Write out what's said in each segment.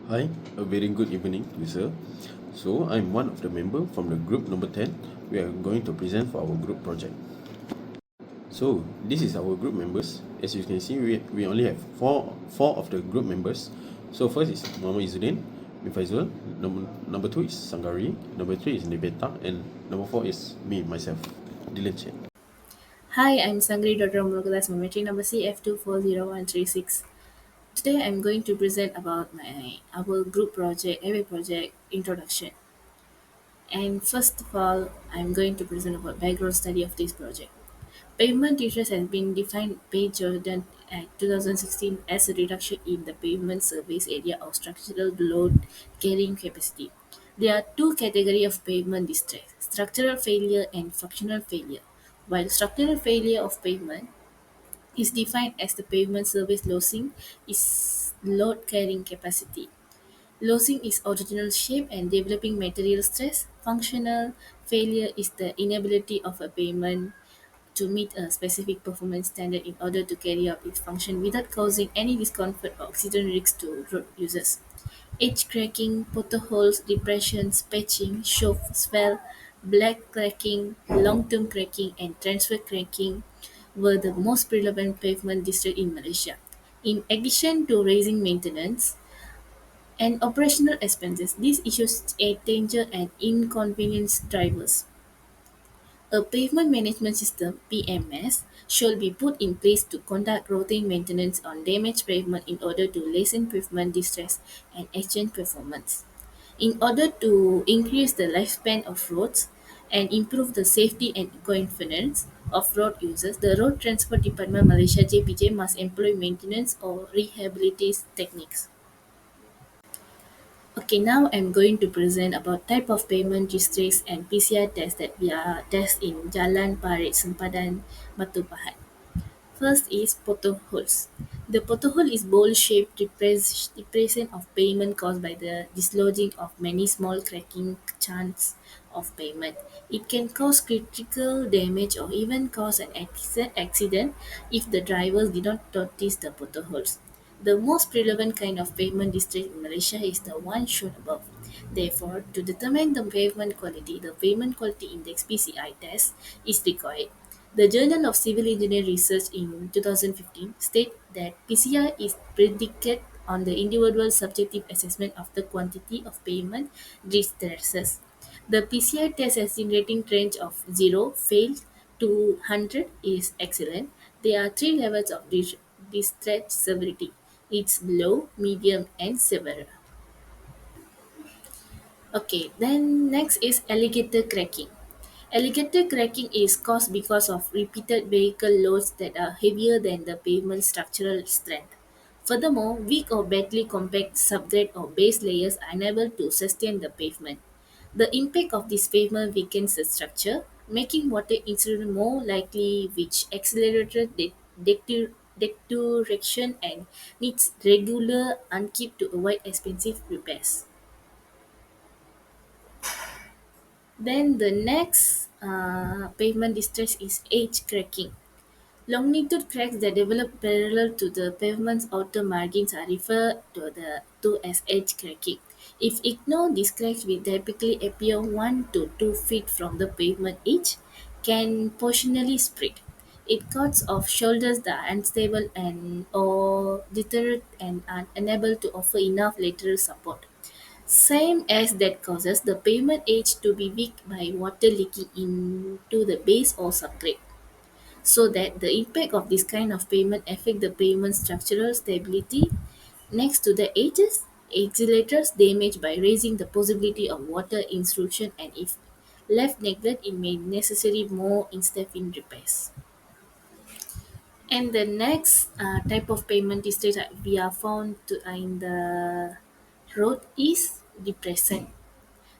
Hi, a very good evening to you, sir. So, I'm one of the member from the group number 10. We are going to present for our group project. So, this is our group members. As you can see, we only have four of the group members. So, first is Muhammad Izzuddin, Mifaizul, number two is Sangari, number three is Nibeta, and number four is me, myself, Dylan Chen. Hi, I'm Sangri Dr. Murugadas Mametri number CF240136. Today I'm going to present about our group project, AWA project introduction. And first of all, I'm going to present about background study of this project. Pavement interest has been defined by Jordan at 2016 as a reduction in the pavement surface area of structural load carrying capacity. There are two categories of pavement distress: structural failure and functional failure. While structural failure of pavement is defined as the pavement surface losing its load carrying capacity. Losing its original shape and developing material stress. Functional failure is the inability of a pavement to meet a specific performance standard in order to carry out its function without causing any discomfort or accident risks to road users. Edge cracking, potholes, depressions, patching, shock swell, black cracking, long-term cracking, and transfer cracking were the most prevalent pavement distress in Malaysia. In addition to raising maintenance and operational expenses, these issues endanger and inconvenience drivers. A pavement management system (PMS) should be put in place to conduct routine maintenance on damaged pavement in order to lessen pavement distress and exchange performance. In order to increase the lifespan of roads and improve the safety and confidence of road users, the Road Transport Department Malaysia (JPJ) must employ maintenance or rehabilitation techniques. Okay, now I'm going to present about type of payment districts and PCR tests that we are test in Jalan Parit Sempadan, Batu Pahat. First is potholes. The pothole is bowl-shaped depression of pavement caused by the dislodging of many small cracking chunks of pavement. It can cause critical damage or even cause an accident if the drivers did not notice the potholes. The most relevant kind of pavement district in Malaysia is the one shown above. Therefore, to determine the pavement quality, the Pavement Quality Index (PCI) test is required. The Journal of Civil Engineering Research in 2015 state that PCI is predicated on the individual subjective assessment of the quantity of pavement distresses. The PCI test has a rating range of 0 failed to 100 is excellent. There are three levels of distress severity. It's low, medium, and severe. Okay, then next is alligator cracking. Alligator cracking is caused because of repeated vehicle loads that are heavier than the pavement's structural strength. Furthermore, weak or badly compact subgrade or base layers are unable to sustain the pavement. The impact of this pavement weakens the structure, making water incident more likely, which accelerated deterioration and needs regular upkeep to avoid expensive repairs. Then the next pavement distress is edge cracking. Longitude cracks that develop parallel to the pavement's outer margins are referred to as edge cracking. If ignored, these cracks will typically appear 1 to 2 feet from the pavement edge, can portionally spread. It cuts off shoulders that are unstable and or deteriorated and are unable to offer enough lateral support. Same as that causes the pavement edge to be weak by water leaking into the base or subgrade, so that the impact of this kind of pavement affect the pavement's structural stability. Next to the edges, accelerators damage by raising the possibility of water intrusion, and if left neglect, it may necessary more in repairs. And the next type of pavement is that we are found in the road is depression.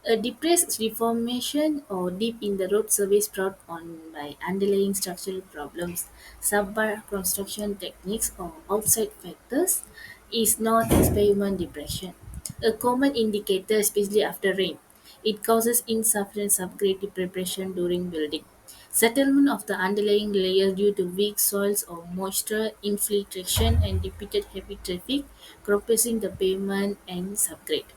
A depressed deformation or dip in the road surface brought on by underlying structural problems, subpar construction techniques, or outside factors is known as pavement depression. A common indicator, especially after rain, it causes insufficient subgrade preparation during building. Settlement of the underlying layer due to weak soils or moisture infiltration and repeated heavy traffic, compressing the pavement and subgrade.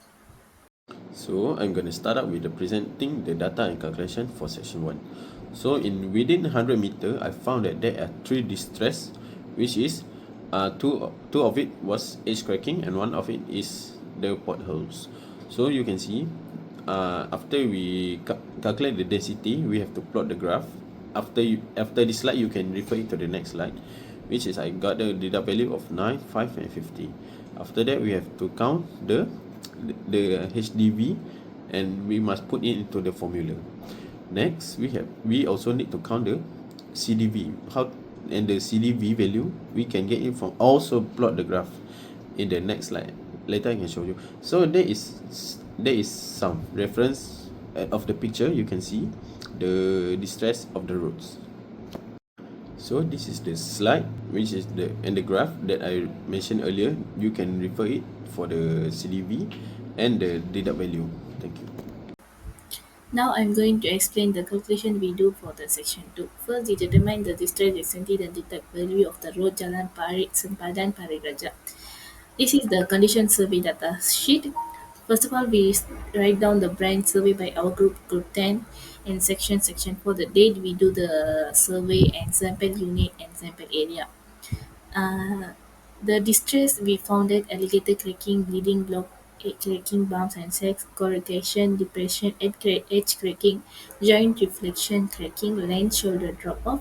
So I'm going to start up with the presenting the data and calculation for section 1. So in within 100 meter, I found that there are 3 distress, which is two of it was edge cracking and one of it is the potholes. So you can see after we calculate the density, we have to plot the graph. After this slide, you can refer it to the next slide, which is I got the data value of 9, 5 and 50. After that, we have to count the HDV and we must put it into the formula. Next, we also need to count the CDV. How and the CDV value we can get it from also plot the graph in the next slide. Later I can show you. So there is some reference of the picture. You can see the distress of the roads. So this is the slide, which is the graph that I mentioned earlier. You can refer it for the CDV and the deduct value. Thank you. Now I'm going to explain the calculation we do for the section 2. First, we determine the distress density and detect value of the road Jalan Parit Sempadan Parit Raja. This is the condition survey data sheet. First of all, we write down the branch survey by our group 10, and section 4, the date we do the survey and sample unit and sample area. Uh, the distress we found that alligator cracking, bleeding block, egg cracking, bumps and sacks, corrugation, depression, edge cracking, joint reflection cracking, lens shoulder drop off,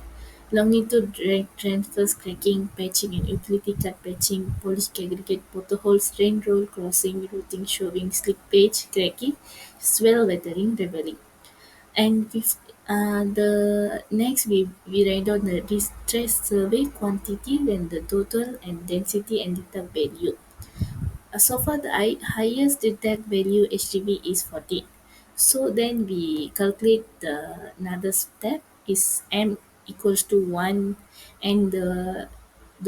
longitude drag transverse cracking, patching and utility cut patching, polished aggregate potholes, rain roll crossing, routing, shoving, slip page cracking, swell weathering, revealing. And the next we write down the distress survey quantity, then the total and density and detect value. So far the highest detect value HDV is 14. So then we calculate the another step is M equals to 1, and the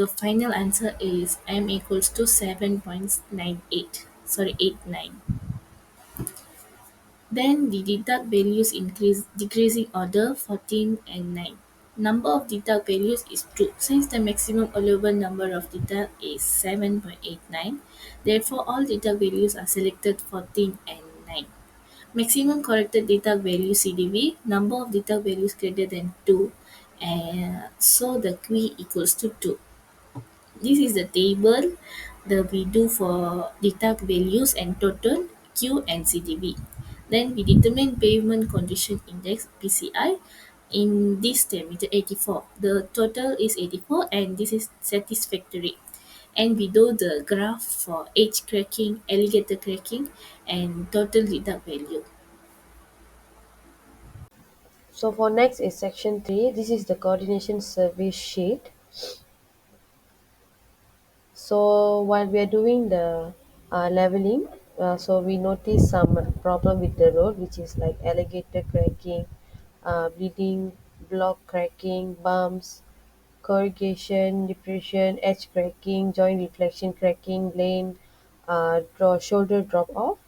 final answer is M equals to 7.98, sorry, 89. Then the deduct values increase decreasing order 14 and 9. Number of deduct values is 2. Since the maximum allowable number of deduct is 7.89, therefore all deduct values are selected 14 and 9. Maximum corrected deduct value CDV, number of deduct values greater than 2, and so the Q equals to 2. This is the table that we do for deduct values and total Q and CDV. Then we determine pavement condition index PCI in this term it's 84. The total is 84 and this is satisfactory. And we do the graph for edge cracking, alligator cracking and total deduct value. So for next is section 3. This is the coordination survey sheet. So while we are doing the leveling, so we notice some problem with the road, which is like alligator cracking, bleeding, block cracking, bumps, corrugation, depression, edge cracking, joint reflection cracking, lane, shoulder drop off.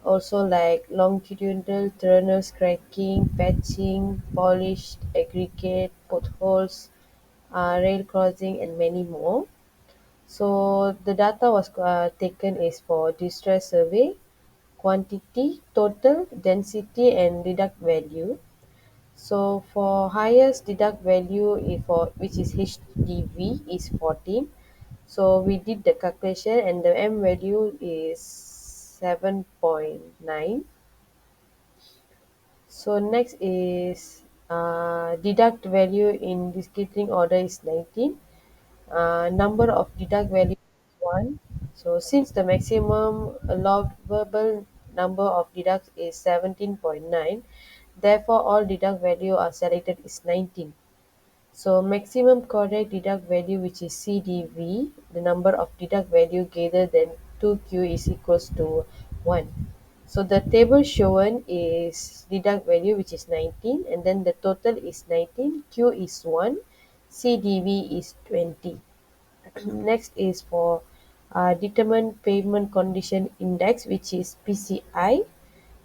Also like longitudinal tunnels cracking, patching, polished aggregate, potholes, rail crossing, and many more. So the data was taken is for distress survey, quantity, total, density, and deduct value. So for highest deduct value for which is HDV is 14. So we did the calculation and the M value is 7.9. So next is deduct value in descending order is 19. Number of deduct value is 1. So since the maximum allowable number of deducts is 17.9, therefore all deduct value are selected is 19. So maximum correct deduct value, which is CDV, the number of deduct value greater than 2Q is equals to 1. So the table shown is deduct value, which is 19, and then the total is 19, Q is 1, CDV is 20. Next is for determine pavement condition index, which is PCI.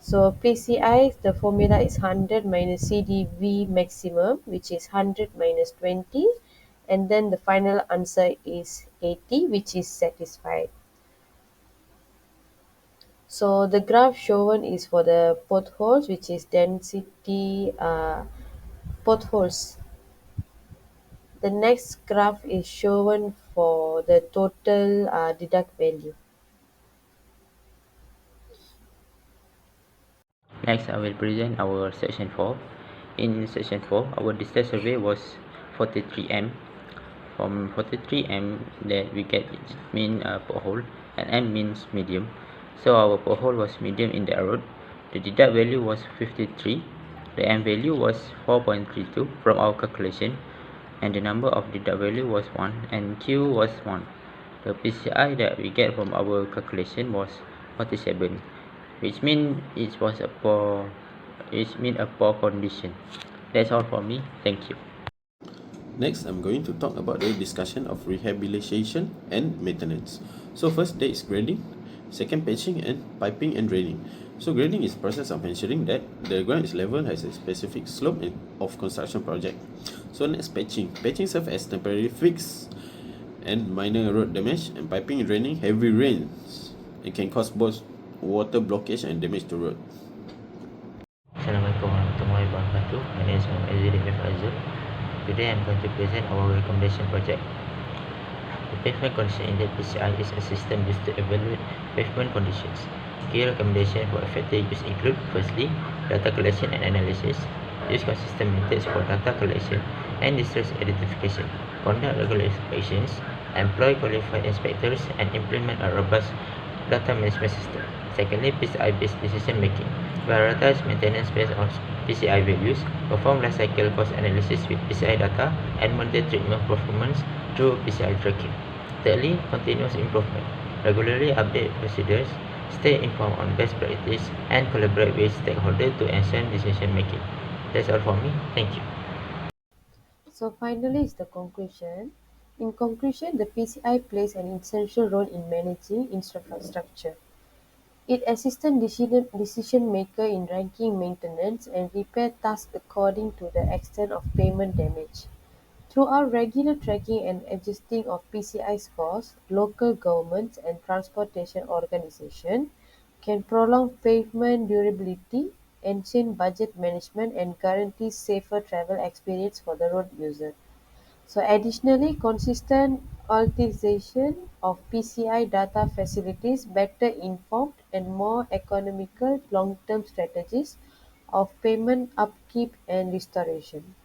So PCI, the formula is 100 minus CDV maximum, which is 100 minus 20, and then the final answer is 80, which is satisfied. So the graph shown is for the potholes, which is density potholes. The next graph is shown for the total deduct value. Next, I will present our section 4. In section 4, our distance survey was 43 m. From 43 m that we get its mean pothole and m means medium. So our pothole was medium in the road. The deduct value was 53. The m value was 4.32 from our calculation, and the number of deduct value was 1 and q was 1. The PCI that we get from our calculation was 47, which means a poor condition. That's all for me. Thank you. Next, I'm going to talk about the discussion of rehabilitation and maintenance. So first, there is grading. Second, patching and piping and draining. So grading is process of ensuring that the ground is level, has a specific slope of construction project. So next, patching. Patching serves as temporary fix and minor road damage, and piping and draining heavy rains. It can cause both water blockage and damage to road. Assalamualaikum warahmatullahi wabarakatuh. My name is Muhammad Azizin F. Azul. Today I'm going to present our recommendation project. The pavement condition index PCI is a system used to evaluate pavement conditions. Key recommendations for effective use include: firstly, data collection and analysis. Use consistent methods for data collection and distress identification. Conduct regular inspections. Employ qualified inspectors and implement a robust data management system. Secondly, PCI-based decision making. Prioritize maintenance based on PCI values. Perform life cycle cost analysis with PCI data and monitor treatment performance through PCI tracking. Thirdly, continuous improvement. Regularly update procedures, stay informed on best practice, and collaborate with stakeholders to ensure decision making. That's all for me. Thank you. So finally is the conclusion. In conclusion, the PCI plays an essential role in managing infrastructure. It assists decision maker in ranking maintenance and repair tasks according to the extent of pavement damage. Through our regular tracking and adjusting of PCI scores, local governments and transportation organizations can prolong pavement durability, ensure budget management, and guarantee safer travel experience for the road user. So additionally, consistent utilization of PCI data facilities better informed and more economical long-term strategies of payment upkeep and restoration.